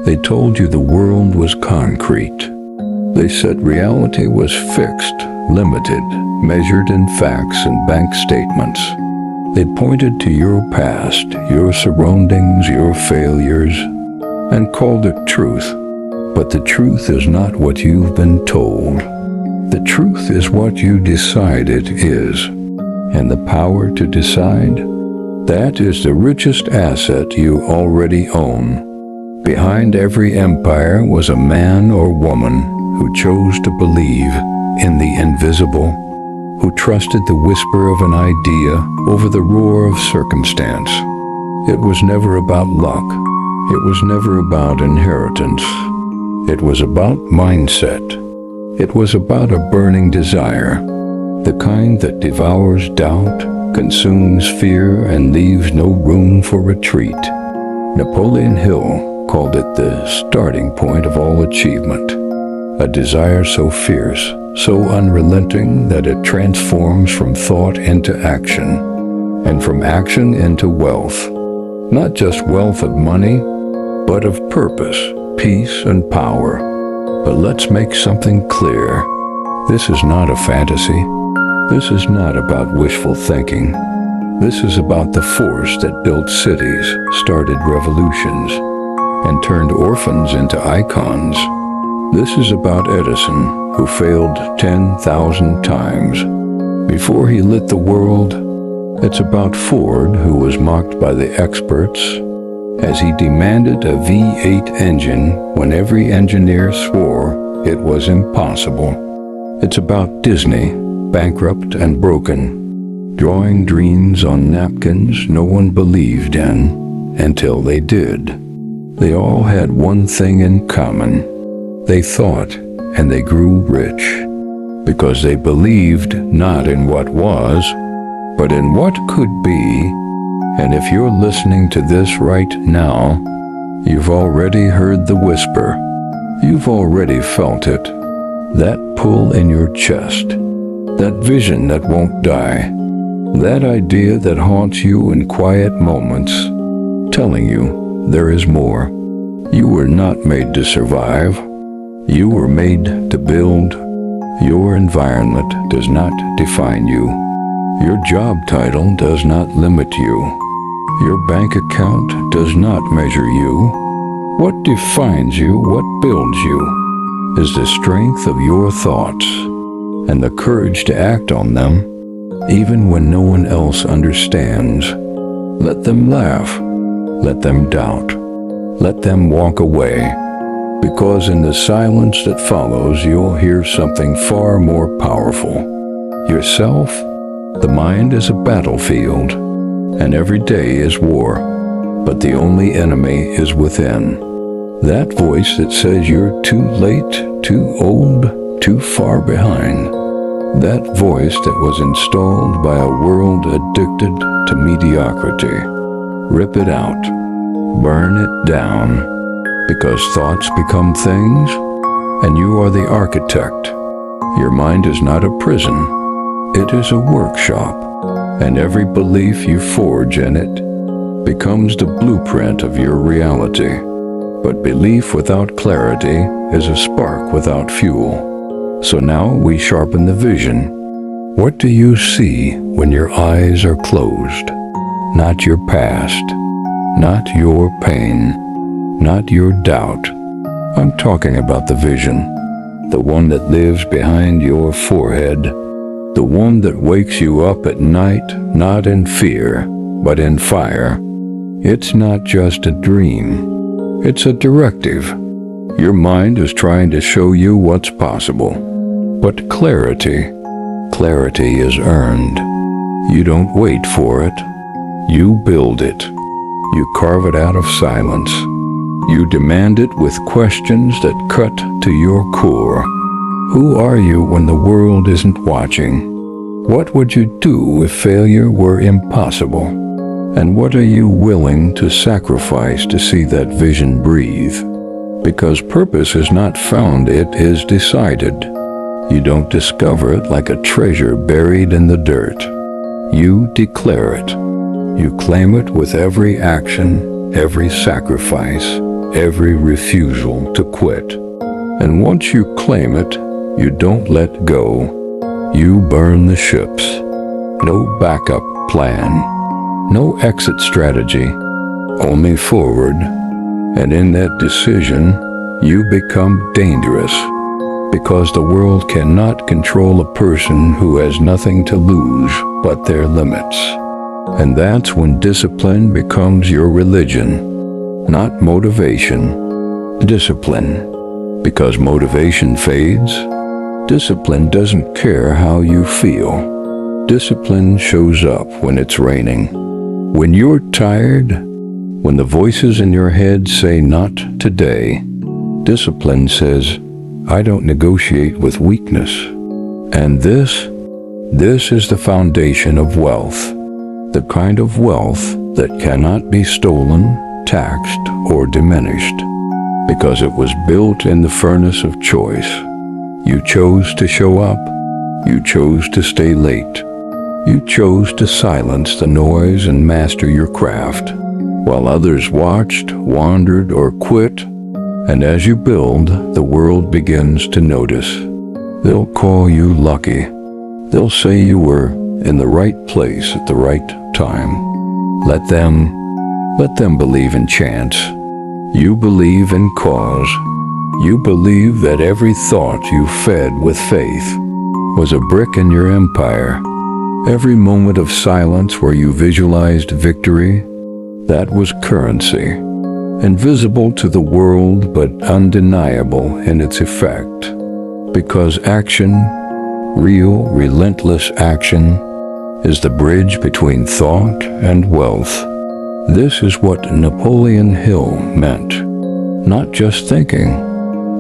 They told you the world was concrete. They said reality was fixed, limited, measured in facts and bank statements. They pointed to your past, your surroundings, your failures, and called it truth. But the truth is not what you've been told. The truth is what you decide it is. And the power to decide, that is the richest asset you already own. Behind every empire was a man or woman who chose to believe in the invisible, who trusted the whisper of an idea over the roar of circumstance. It was never about luck. It was never about inheritance. It was about mindset. It was about a burning desire, the kind that devours doubt, consumes fear, and leaves no room for retreat. Napoleon Hill called it the starting point of all achievement, a desire so fierce, so unrelenting that it transforms from thought into action, and from action into wealth. Not just wealth of money, but of purpose, peace, and power. But let's make something clear. This is not a fantasy. This is not about wishful thinking. This is about the force that built cities, started revolutions, and turned orphans into icons. This is about Edison, who failed 10,000 times before he lit the world. It's about Ford, who was mocked by the experts as he demanded a V8 engine when every engineer swore it was impossible. It's about Disney, bankrupt and broken, drawing dreams on napkins no one believed in until they did. They all had one thing in common. They thought, and they grew rich, because they believed not in what was, but in what could be. And if you're listening to this right now, you've already heard the whisper. You've already felt it. That pull in your chest. That vision that won't die. That idea that haunts you in quiet moments, telling you there is more. You were not made to survive. You were made to build. Your environment does not define you. Your job title does not limit you. Your bank account does not measure you. What defines you, what builds you, is the strength of your thoughts and the courage to act on them, even when no one else understands. Let them laugh. Let them doubt. Let them walk away. Because in the silence that follows, you'll hear something far more powerful. Yourself. The mind is a battlefield, and every day is war, but the only enemy is within. That voice that says you're too late, too old, too far behind. That voice that was installed by a world addicted to mediocrity. Rip it out. Burn it down. Because thoughts become things, and you are the architect. Your mind is not a prison. It is a workshop, and every belief you forge in it becomes the blueprint of your reality. But belief without clarity is a spark without fuel. So now we sharpen the vision. What do you see when your eyes are closed? Not your past, not your pain, not your doubt. I'm talking about the vision, the one that lives behind your forehead, the one that wakes you up at night, not in fear, but in fire. It's not just a dream. It's a directive. Your mind is trying to show you what's possible. But clarity is earned. You don't wait for it. You build it. You carve it out of silence. You demand it with questions that cut to your core. Who are you when the world isn't watching? What would you do if failure were impossible? And what are you willing to sacrifice to see that vision breathe? Because purpose is not found, it is decided. You don't discover it like a treasure buried in the dirt. You declare it. You claim it with every action, every sacrifice, every refusal to quit. And once you claim it, you don't let go. You burn the ships. No backup plan, no exit strategy, only forward. And in that decision, you become dangerous, because the world cannot control a person who has nothing to lose but their limits. And that's when discipline becomes your religion, not motivation, discipline. Because motivation fades, discipline doesn't care how you feel. Discipline shows up when it's raining, when you're tired, when the voices in your head say not today. Discipline says, I don't negotiate with weakness. And this is the foundation of wealth, the kind of wealth that cannot be stolen, taxed, or diminished, because it was built in the furnace of choice. You chose to show up. You chose to stay late. You chose to silence the noise and master your craft, while others watched, wandered, or quit. And as you build, the world begins to notice. They'll call you lucky. They'll say you were in the right place at the right time. Let them believe in chance. You believe in cause. You believe that every thought you fed with faith was a brick in your empire. Every moment of silence where you visualized victory, that was currency, invisible to the world but undeniable in its effect. Because action, real, relentless action, is the bridge between thought and wealth. This is what Napoleon Hill meant. Not just thinking,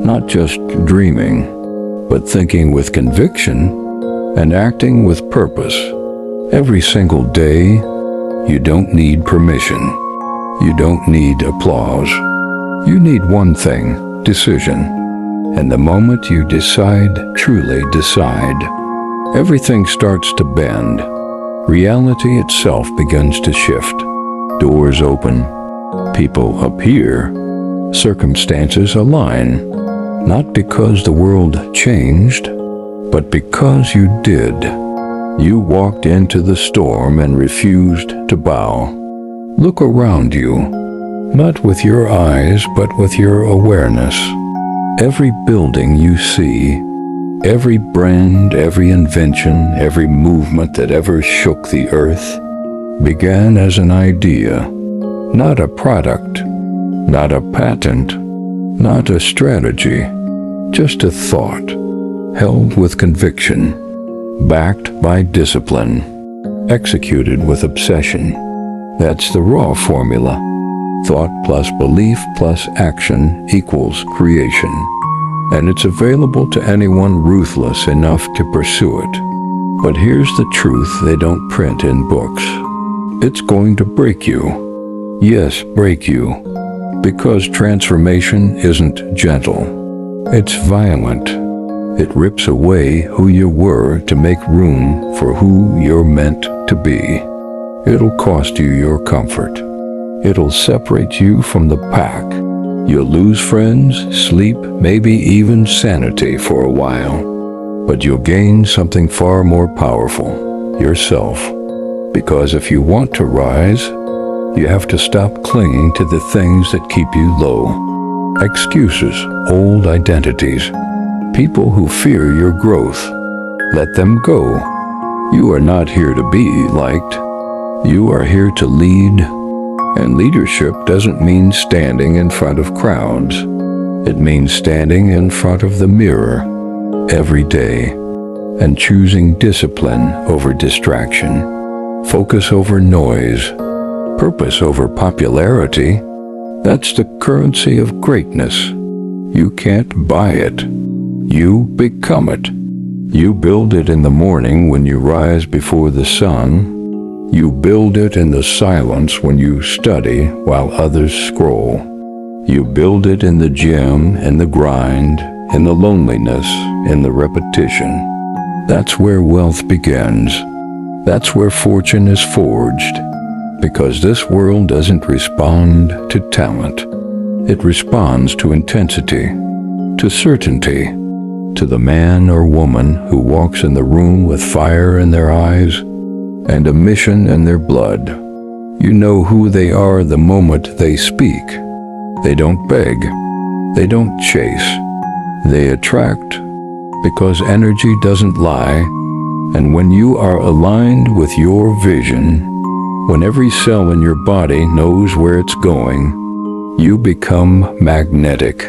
not just dreaming, but thinking with conviction and acting with purpose. Every single day, you don't need permission. You don't need applause. You need one thing, decision. And the moment you decide, truly decide, everything starts to bend. Reality itself begins to shift. Doors open. People appear. Circumstances align. Not because the world changed, but because you did. You walked into the storm and refused to bow. Look around you, not with your eyes, but with your awareness. Every building you see, every brand, every invention, every movement that ever shook the earth, began as an idea, not a product, not a patent, not a strategy, just a thought, held with conviction, backed by discipline, executed with obsession. That's the raw formula. Thought plus belief plus action equals creation. And it's available to anyone ruthless enough to pursue it. But here's the truth they don't print in books. It's going to break you. Yes, break you. Because transformation isn't gentle. It's violent. It rips away who you were to make room for who you're meant to be. It'll cost you your comfort. It'll separate you from the pack. You'll lose friends, sleep, maybe even sanity for a while. But you'll gain something far more powerful, yourself. Because if you want to rise, you have to stop clinging to the things that keep you low. Excuses, old identities, people who fear your growth. Let them go. You are not here to be liked. You are here to lead. And leadership doesn't mean standing in front of crowds. It means standing in front of the mirror every day and choosing discipline over distraction, focus over noise, purpose over popularity. That's the currency of greatness. You can't buy it. You become it. You build it in the morning when you rise before the sun. You build it in the silence when you study while others scroll. You build it in the gym, in the grind, in the loneliness, in the repetition. That's where wealth begins. That's where fortune is forged. Because this world doesn't respond to talent. It responds to intensity, to certainty, to the man or woman who walks in the room with fire in their eyes and a mission in their blood. You know who they are the moment they speak. They don't beg. They don't chase. They attract, because energy doesn't lie. And when you are aligned with your vision, when every cell in your body knows where it's going, you become magnetic.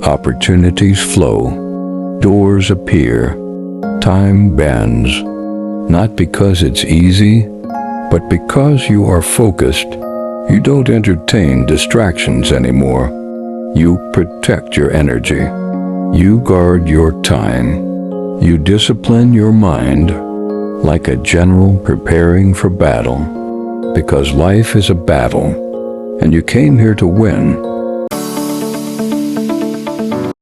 Opportunities flow. Doors appear. Time bends. Not because it's easy, but because you are focused. You don't entertain distractions anymore. You protect your energy. You guard your time. You discipline your mind like a general preparing for battle, because life is a battle, and you came here to win.